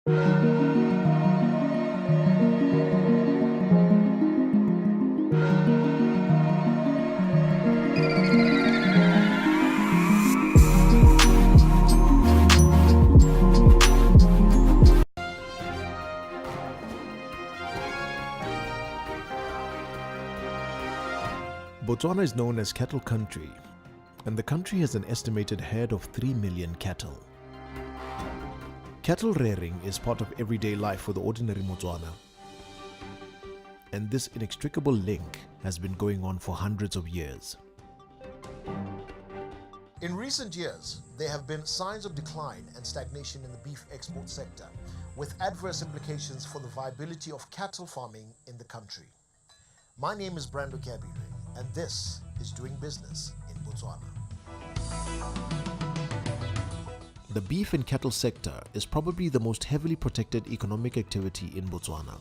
Botswana is known as cattle country, and the country has an estimated herd of 3 million cattle. Cattle rearing is part of everyday life for the ordinary Botswana, and this inextricable link has been going on for hundreds of years. In recent years, there have been signs of decline and stagnation in the beef export sector, with adverse implications for the viability of cattle farming in the country. My name is Brando Kabire, and this is Doing Business in Botswana. The beef and cattle sector is probably the most heavily protected economic activity in Botswana.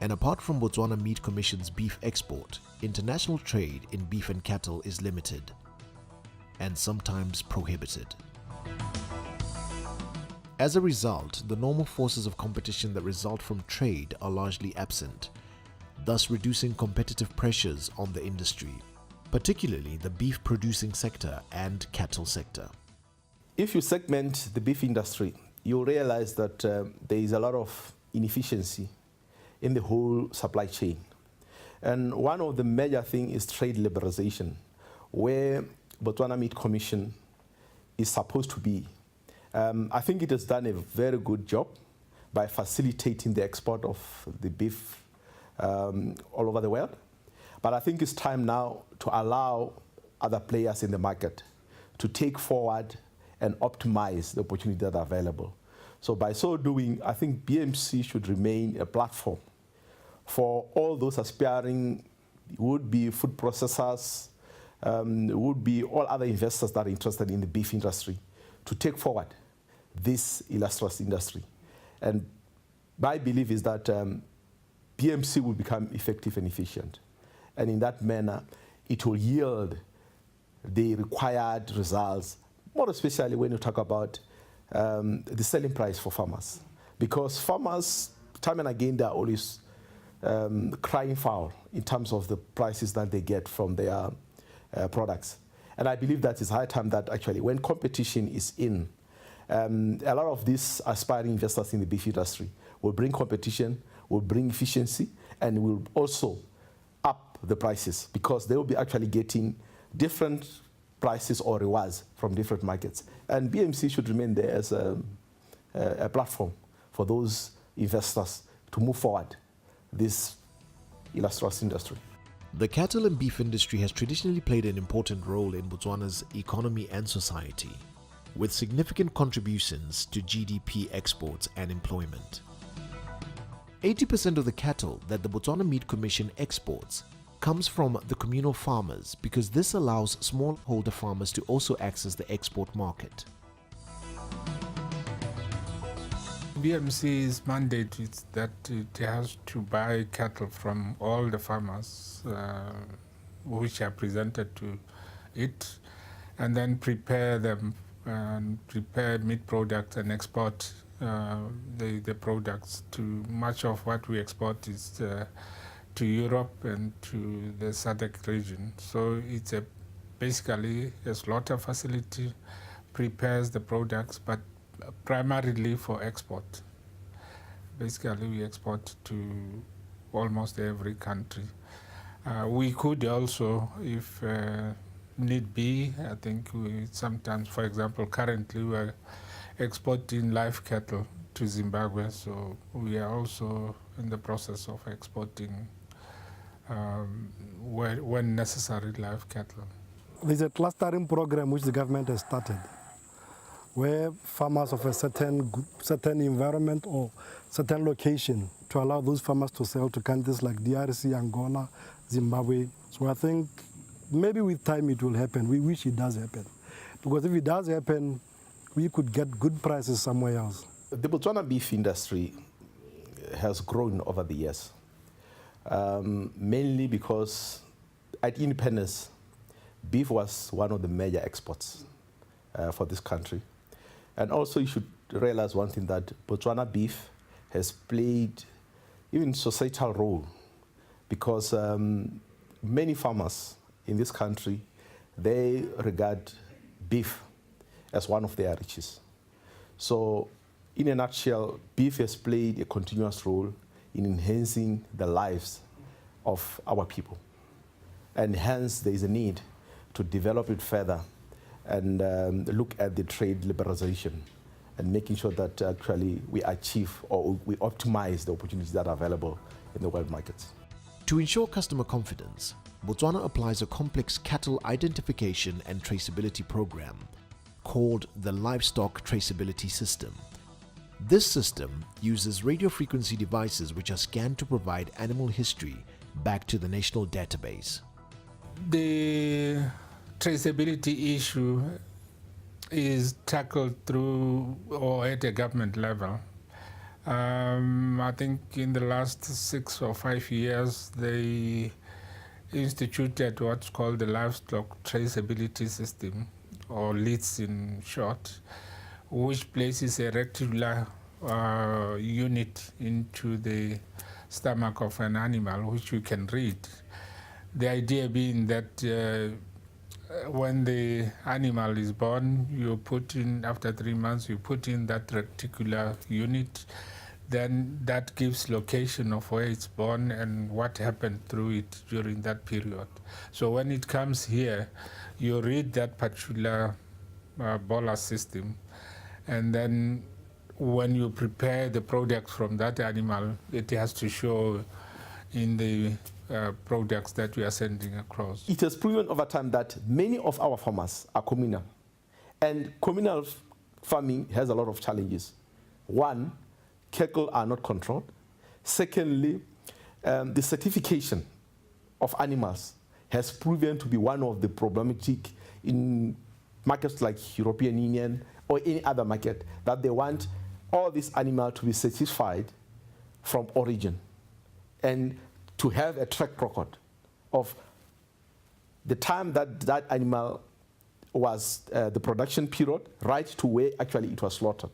And apart from Botswana Meat Commission's beef export, international trade in beef and cattle is limited and sometimes prohibited. As a result, the normal forces of competition that result from trade are largely absent, thus reducing competitive pressures on the industry, particularly the beef producing sector and cattle sector. If you segment the beef industry, you'll realize that there is a lot of inefficiency in the whole supply chain. And one of the major things is trade liberalization, where Botswana Meat Commission is supposed to be. I think it has done a very good job by facilitating the export of the beef all over the world. But I think it's time now to allow other players in the market to take forward and optimize the opportunities that are available. So by so doing, I think BMC should remain a platform for all those aspiring would-be food processors, would-be all other investors that are interested in the beef industry to take forward this illustrious industry. And my belief is that BMC will become effective and efficient. And in that manner, it will yield the required results, more especially when you talk about the selling price for farmers. Because farmers, time and again, they're always crying foul in terms of the prices that they get from their products. And I believe that it's high time that actually when competition is in, a lot of these aspiring investors in the beef industry will bring competition, will bring efficiency, and will also up the prices because they will be actually getting different prices or rewards from different markets. And BMC should remain there as a platform for those investors to move forward this illustrious industry. The cattle and beef industry has traditionally played an important role in Botswana's economy and society, with significant contributions to GDP, exports and employment. 80% of the cattle that the Botswana Meat Commission exports comes from the communal farmers because this allows smallholder farmers to also access the export market. BMC's mandate is that it has to buy cattle from all the farmers which are presented to it, and then prepare them and prepare meat products and export the products. To much of what we export is to Europe and to the SADC region. So it's basically a slaughter facility, prepares the products, but primarily for export. Basically, we export to almost every country. We could also, if need be, I think we sometimes, for example, currently we're exporting live cattle to Zimbabwe, so we are also in the process of exporting when necessary live cattle. There's a clustering program which the government has started, where farmers of a certain environment or certain location to allow those farmers to sell to countries like DRC, Angola, Zimbabwe. So I think maybe with time it will happen. We wish it does happen. Because if it does happen, we could get good prices somewhere else. The Botswana beef industry has grown over the years, mainly because at independence, beef was one of the major exports for this country. And also you should realize one thing, that Botswana beef has played even societal role, because many farmers in this country, they regard beef as one of their riches. So in a nutshell, beef has played a continuous role in enhancing the lives of our people. And hence there is a need to develop it further and look at the trade liberalization and making sure that actually we achieve or we optimize the opportunities that are available in the world markets. To ensure customer confidence, Botswana applies a complex cattle identification and traceability program called the Livestock Traceability System. This system uses radio frequency devices which are scanned to provide animal history back to the national database. The traceability issue is tackled through or at a government level. I think in the last 6 or 5 years they instituted what's called the Livestock Traceability System, or LITS in short, which places a reticular unit into the stomach of an animal which you can read. The idea being that when the animal is born, you put in, after 3 months, you put in that reticular unit, then that gives location of where it's born and what happened through it during that period. So when it comes here, you read that particular Baler system, and then when you prepare the product from that animal, it has to show in the products that we are sending across. It has proven over time that many of our farmers are communal, and communal farming has a lot of challenges. One, cattle are not controlled. Secondly, the certification of animals has proven to be one of the problematic in markets like European Union or any other market, that they want all these animals to be certified from origin and to have a track record of the time that that animal was the production period, right to where actually it was slaughtered.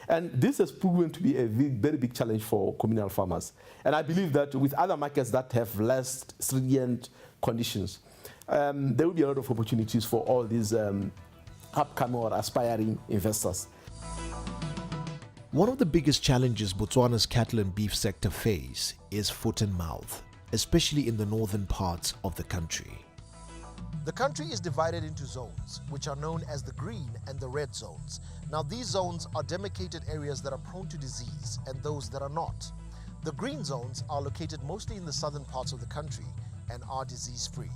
And this has proven to be a very big challenge for communal farmers. And I believe that with other markets that have less stringent conditions, there will be a lot of opportunities for all these upcoming or aspiring investors. One of the biggest challenges Botswana's cattle and beef sector face is foot and mouth, especially in the northern parts of the country. The country is divided into zones, which are known as the green and the red zones. Now, these zones are demarcated areas that are prone to disease and those that are not. The green zones are located mostly in the southern parts of the country and are disease-free.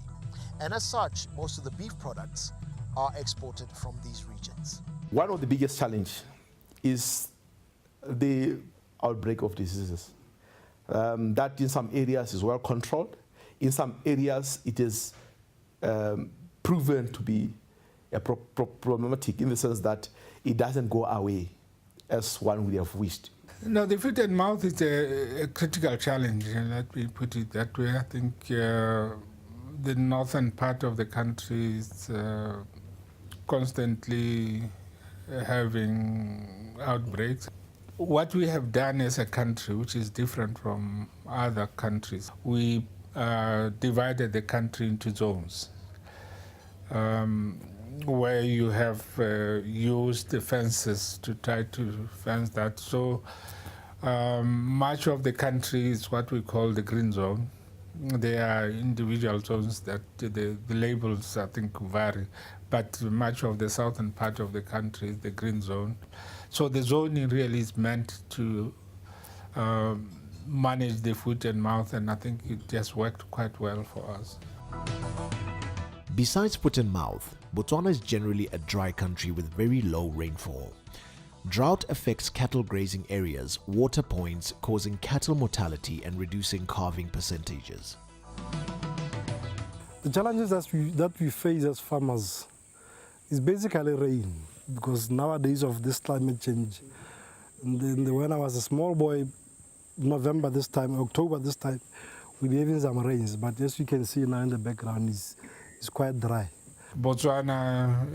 And as such, most of the beef products are exported from these regions. One of the biggest challenges is the outbreak of diseases. That in some areas is well controlled. In some areas it is proven to be problematic in the sense that it doesn't go away as one would have wished. No, the foot and mouth is a critical challenge, and let me put it that way. I think the northern part of the country is constantly having outbreaks. What we have done as a country, which is different from other countries, we divided the country into zones where you have used the fences to try to fence that. So much of the country is what we call the green zone. There are individual zones that the labels, I think, vary, but much of the southern part of the country is the green zone. So the zoning really is meant to manage the foot and mouth, and I think it just worked quite well for us. Besides foot and mouth, Botswana is generally a dry country with very low rainfall. Drought affects cattle grazing areas, water points, causing cattle mortality and reducing calving percentages. The challenges that we face as farmers is basically rain, because nowadays of this climate change, when I was a small boy, November this time, October this time, we'll be having some rains, but as you can see now in the background, it's quite dry. Botswana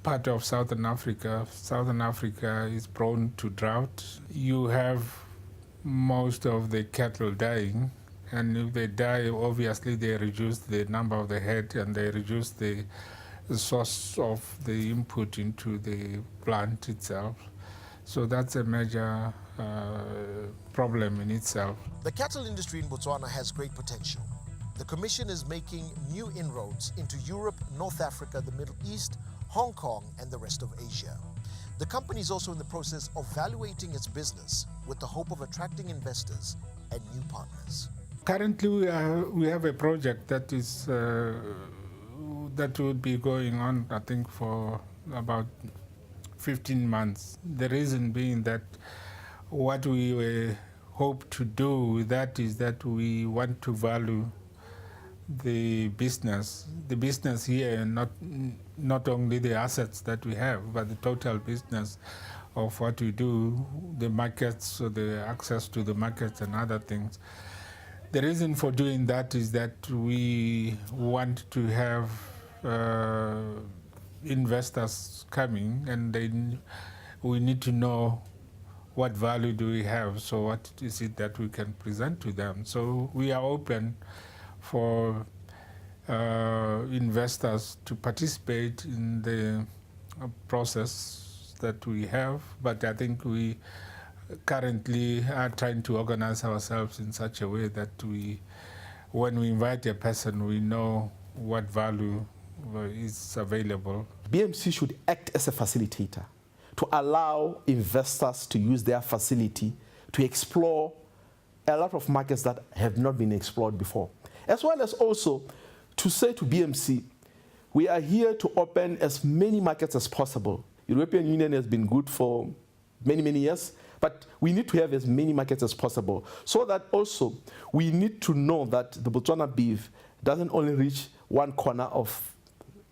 part of Southern Africa. Southern Africa is prone to drought. You have most of the cattle dying, and if they die, obviously they reduce the number of the head and they reduce the source of the input into the plant itself. So that's a major problem in itself. The cattle industry in Botswana has great potential. The Commission is making new inroads into Europe, North Africa, the Middle East, Hong Kong, and the rest of Asia. The company is also in the process of valuating its business with the hope of attracting investors and new partners. Currently, we have a project that is that will be going on, I think, for about 15 months. The reason being that what we hope to do with that is that we want to value the business here, and not only the assets that we have, but the total business of what we do, the markets, so the access to the markets and other things. The reason for doing that is that we want to have investors coming, and then we need to know what value do we have, so what is it that we can present to them. So we are open for investors to participate in the process that we have, but I think we currently are trying to organize ourselves in such a way that when we invite a person, we know what value is available. BMC should act as a facilitator to allow investors to use their facility to explore a lot of markets that have not been explored before, as well as also to say to BMC, we are here to open as many markets as possible. European Union has been good for many, many years, but we need to have as many markets as possible, so that also we need to know that the Botswana beef doesn't only reach one corner of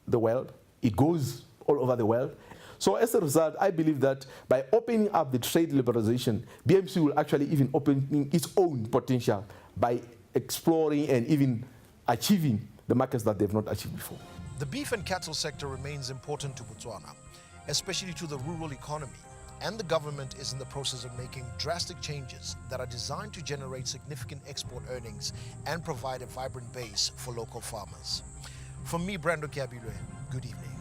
the world, it goes all over the world. So as a result, I believe that by opening up the trade liberalization, BMC will actually even open its own potential by exploring and even achieving the markets that they've not achieved before. The beef and cattle sector remains important to Botswana, especially to the rural economy, and the government is in the process of making drastic changes that are designed to generate significant export earnings and provide a vibrant base for local farmers. From me, Brando Kiabilwe, good evening.